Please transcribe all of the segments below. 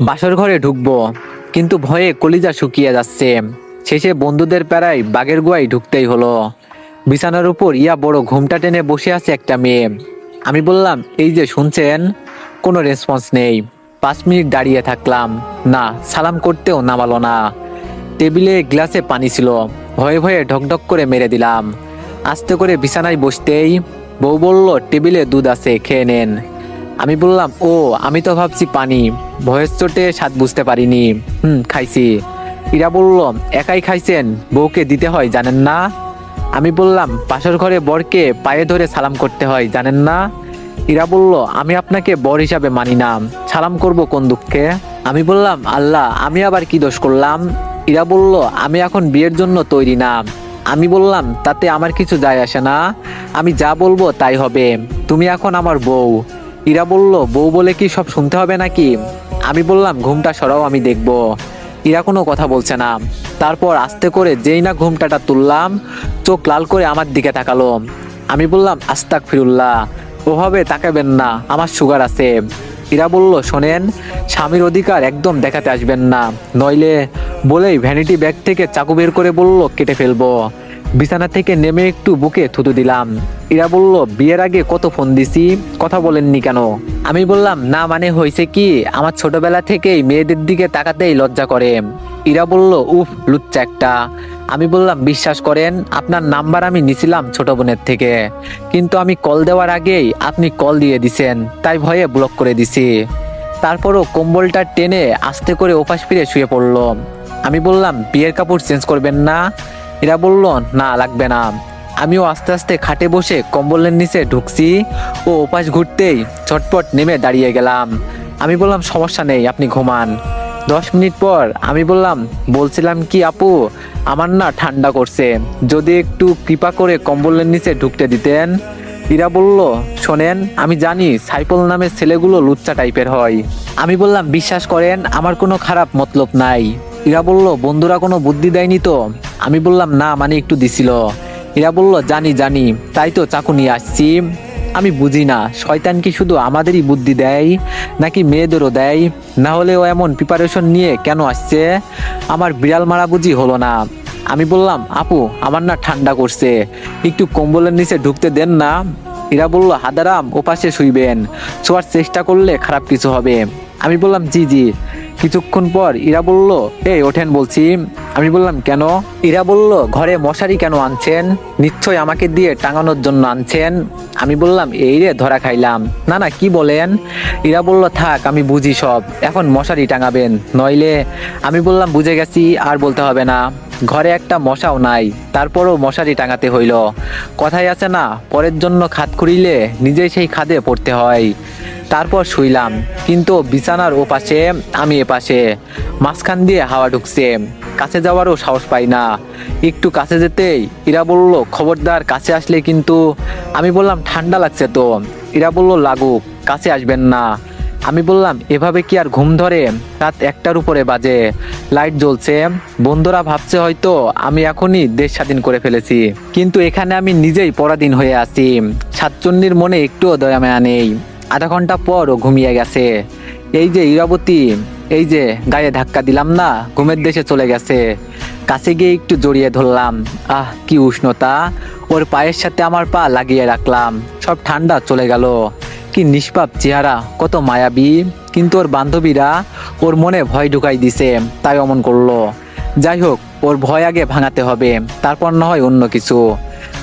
বাসর ঘরে ঢুকবো, কিন্তু ভয়ে কলিজা শুকিয়ে যাচ্ছে। শেষে বন্ধুদের প্যারায় বাগের গুয়ায় ঢুকতেই হলো। বিছানার উপর ইয়া বড় ঘুমটা টেনে বসে আছে একটা মেয়ে। আমি বললাম, এই যে শুনছেন। কোনো রেসপন্স নেই। 5 মিনিট দাঁড়িয়ে থাকলাম, না সালাম করতেও নামালো না। টেবিলে গ্লাসে পানি ছিল, ভয়ে ভয়ে ঢকঢক করে মেরে দিলাম। আস্তে করে বিছানায় বসতেই বউ বলল, টেবিলে দুধ আছে, খেয়ে নেন। আমি বললাম, ও আমি তো ভাবছি পানি। ভয়েস চোটে স্বাদ বুঝতে পারিনি। খাইছি। ইরা বলল, একাই খাইছেন, বউকে দিতে হয় জানেন না? আমি বললাম, পাশের ঘরে বরকে পায়ে ধরে সালাম করতে হয় জানেন না? ইরা বলল, আমি আপনাকে বর হিসাবে মানি না, সালাম করব কোন দুঃখে? আমি বললাম, আল্লাহ আমি আবার কি দোষ করলাম? ইরা বলল, আমি এখন বিয়ের জন্য তৈরি না। আমি বললাম, তাতে আমার কিছু যায় আসে না, আমি যা বলবো তাই হবে, তুমি এখন আমার বউ। ইরা বলল, বউ বলে কি সব শুনতে হবে নাকি? আমি বললাম, ঘুমটা সরাও, আমি দেখব। ইরা কোনো কথা বলছে না। তারপর আস্তে করে যেই না ঘুমটাটা তুললাম, চোখ লাল করে আমার দিকে তাকালো। আমি বললাম, আস্তাগফিরুল্লাহ, ওভাবে তাকাবেন না, আমার সুগার আছে। ইরা বলল, শোনেন, স্বামীর অধিকার একদম দেখাতে আসবেন না, নইলে। বলেই ভ্যানিটি ব্যাগ থেকে চাকু বের করে বলল, কেটে ফেলবো। বিছানা থেকে নেমে একটু বুকে থুতু দিলাম। ইরা বলল, বিয়ের আগে কত ফোন দিছি, কথা বলেননি কেন? আমি বললাম, না মানে হয়েছে কি, আমার ছোটবেলা থেকেই মেয়েদের দিকে তাকাতেই লজ্জা করে। ইরা বলল, উফ লুচ্চা একটা। আমি বললাম, বিশ্বাস করেন, আপনার নাম্বার আমি নিছিলাম ছোট বোনের থেকে, কিন্তু আমি কল দেওয়ার আগেই আপনি কল দিয়ে দিছেন, তাই ভয়ে ব্লক করে দিছি। তারপরও কম্বলটা টেনে আস্তে করে ওপাশ ফিরে শুয়ে পড়ল। আমি বললাম, বিয়ের কাপড় চেঞ্জ করবেন না? এরা বলল, না লাগবে না। আমিও আস্তে আস্তে খাটে বসে কম্বলের নিচে ঢুকছি, ও ওপাশ ঘুরতেই চটপট নেমে দাঁড়িয়ে গেলাম। আমি বললাম, সমস্যা নেই, আপনি ঘুমান। 10 মিনিট পর আমি বললাম, বলছিলাম কি আপু, আমার না ঠান্ডা করছে, যদি একটু কৃপা করে কম্বলের নিচে ঢুকতে দিতেন। ইরা বলল, শোনেন, আমি জানি সাইফুল নামের ছেলেগুলো লুচ্চা টাইপের হয়। আমি বললাম, বিশ্বাস করেন, আমার কোনো খারাপ মতলব নাই। ইরা বলল, বন্ধুরা কোনো বুদ্ধি দেয়নি তো? আমি বললাম, না মানে একটু দিছিল। এরা বলল, জানি জানি, তাই তো চাকু নিয়ে আসছি। আমি বুঝি না, শয়তান কি শুধু আমাদেরই বুদ্ধি দেয়, নাকি মেয়েদেরও দেয়? না হলে ও এমন প্রিপারেশন নিয়ে কেন আসছে? আমার বিড়াল মারা বুঝি হলো না। আমি বললাম, আপু আমার না ঠান্ডা করছে, একটু কম্বলের নিচে ঢুকতে দেন না। এরা বলল, হাদারাম, ওপাশে শুইবেন, শোয়ার চেষ্টা করলে খারাপ কিছু হবে। আমি বললাম, জি জি। কিছুক্ষণ পর ইরা বলল, এই ওঠেন বলছি। আমি বললাম, কেন? ইরা বলল, ঘরে মশারি কেন আনছেন? নিশ্চয় আমাকে দিয়ে টাঙানোর জন্য আনছেন। আমি বললাম, এই রে ধরা খাইলাম, না না কি বলেন? ইরা বলল, থাক আমি বুঝি সব, এখন মশারি টাঙাবেন নইলে। আমি বললাম, বুঝে গেছি, আর বলতে হবে না। ঘরে একটা মশাও নাই, তারপরও মশারি টাঙাতে হইল। কথাই আছে না, পরের জন্য খাদ খুঁড়িলে নিজেই সেই খাদে পড়তে হয়। তারপর শুইলাম, কিন্তু বিছানার ওপাশে, আমি এপাশে, মাঝখান দিয়ে হাওয়া ঢুকছে, কাছে যাওয়ারও সাহস পাই না। একটু কাছে যেতেই ইরা বলল, খবরদার কাছে আসলে কিন্তু। আমি বললাম, ঠান্ডা লাগছে তো। ইরা বলল, লাগুক, কাছে আসবেন না। আমি বললাম, এভাবে কি আর ঘুম ধরে? রাত 1টার উপরে বাজে, লাইট জ্বলছে, বন্ধুরা ভাবছে হয়তো আমি এখনই দেশ স্বাধীন করে ফেলেছি, কিন্তু এখানে আমি নিজেই পরাধীন হয়ে আছি। সাতচন্নির মনে একটুও দয়া মায়া নেই। আধা ঘন্টা পর ও ঘুমিয়ে গেছে। এই যে ইরাবতী, এই যে গায়ে ধাক্কা দিলাম না, ঘুমের দেশে চলে গেছে। কাছে গিয়ে একটু জড়িয়ে ধরলাম, আহ কি উষ্ণতা! ওর পায়ের সাথে আমার পা লাগিয়ে রাখলাম, সব ঠান্ডা চলে গেল। কি নিষ্পাপ চেহারা, কত মায়াবী! কিন্তু ওর বান্ধবীরা ওর মনে ভয় ঢুকাই দিছে, তাই অমন করলো। যাই হোক, ওর ভয় আগে ভাঙাতে হবে, তারপর না হয় অন্য কিছু।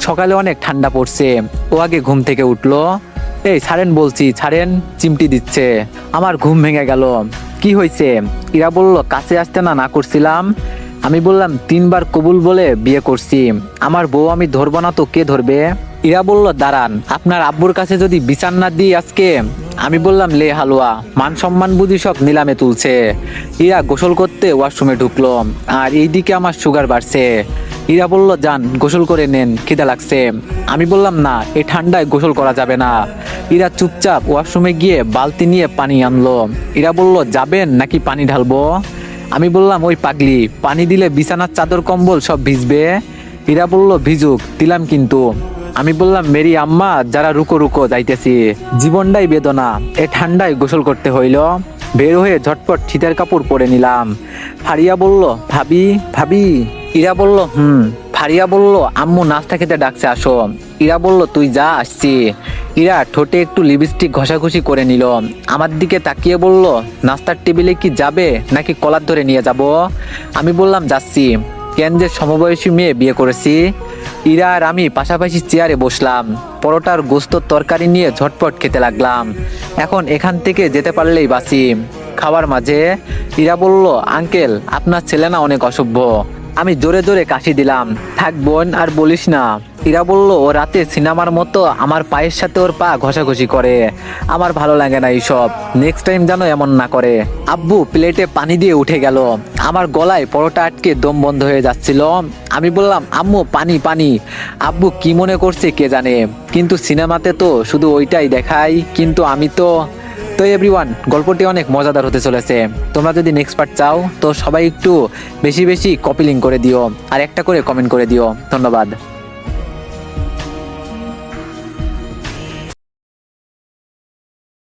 সকালে অনেক ঠান্ডা পড়ছে, ও আগে ঘুম থেকে উঠলো। এই ছাড়েন বলছি, ছাড়েন, চিমটি দিচ্ছে। আমার ঘুম ভেঙে গেল। কি হয়েছে? ইরা বলল, কাছে আসতে না না করছিলাম। আমি বললাম, 3বার কবুল বলে বিয়ে করছি, আমার বউ আমি ধরবো না তো কে ধরবে? ইরা বলল, দাঁড়ান, আপনার আব্বুর কাছে যদি বিচার না দিই আজকে। আমি বললাম, লে হালুয়া, মান সম্মান বুঝি সব নিলামে তুলছে। ইরা গোসল করতে ওয়াশরুমে ঢুকলো, আর এইদিকে আমার সুগার বাড়ছে। ইরা বলল, যান গোসল করে নেন, খিদা লাগছে। আমি বললাম, না এই ঠান্ডায় গোসল করা যাবে না। ইরা চুপচাপ ওয়াশরুমে গিয়ে বালতি নিয়ে পানি আনলো। ইরা বলল, যাবেন নাকি পানি ঢালবো? আমি বললাম, ওই পাগলি, পানি দিলে বিছানার চাদর কম্বল সব ভিজবে। ইরা বলল, ভিজুক, দিলাম কিন্তু। আমি বললাম, মেরি আম্মা, যারা রুকো রুকো যাইতেছি, জীবনটাই বেদনা, এ ঠান্ডায় গোসল করতে হইল। বের হয়ে ঝটপট শীতের কাপড় পরে নিলাম। ফারিয়া বলল, ভাবি ভাবি। ইরা বলল, ফারিয়া বলল, আম্মু নাস্তা খেতে ডাকছে, আসো। ইরা বলল, তুই যা, আসছি। ইরা ঠোঁটে একটু লিপস্টিক ঘষাঘষি করে নিল, আমার দিকে তাকিয়ে বলল, নাস্তার টেবিলে কি যাবে নাকি কলার ধরে নিয়ে যাব? আমি বললাম, যাচ্ছি। কেন যে সমবয়সী মেয়ে বিয়ে করেছি। ইরা আর আমি পাশাপাশি চেয়ারে বসলাম, পরোটার গোস্তর তরকারি নিয়ে ঝটপট খেতে লাগলাম। এখন এখান থেকে যেতে পারলেই বাঁচি। খাওয়ার মাঝে ইরা বলল, আঙ্কেল আপনার ছেলে না অনেক অসভ্য। আমি জোরে জোরে কাশি দিলাম। থাক বোন, আর বলিস না। ইরা বলল, ও রাতে সিনেমার মতো আমার পায়ের সাথে ওর পা ঘষাঘষি করে, আমার ভালো লাগে না এইসব, নেক্সট টাইম যেন এমন না করে। আব্বু প্লেটে পানি দিয়ে উঠে গেল, আমার গলায় পরোটা আটকে দম বন্ধ হয়ে যাচ্ছিল। আমি বললাম, আম্মু পানি পানি। আব্বু কি মনে করছে কে জানে, কিন্তু সিনেমাতে তো শুধু ওইটাই দেখায়, কিন্তু আমি তো এভরিওয়ান, গল্পটি অনেক মজাদার হতে চলেছে। তোমরা যদি নেক্সট পার্ট চাও তো সবাই একটু বেশি বেশি কপি লিঙ্ক করে দিও, আর একটা করে কমেন্ট করে দিও। ধন্যবাদ।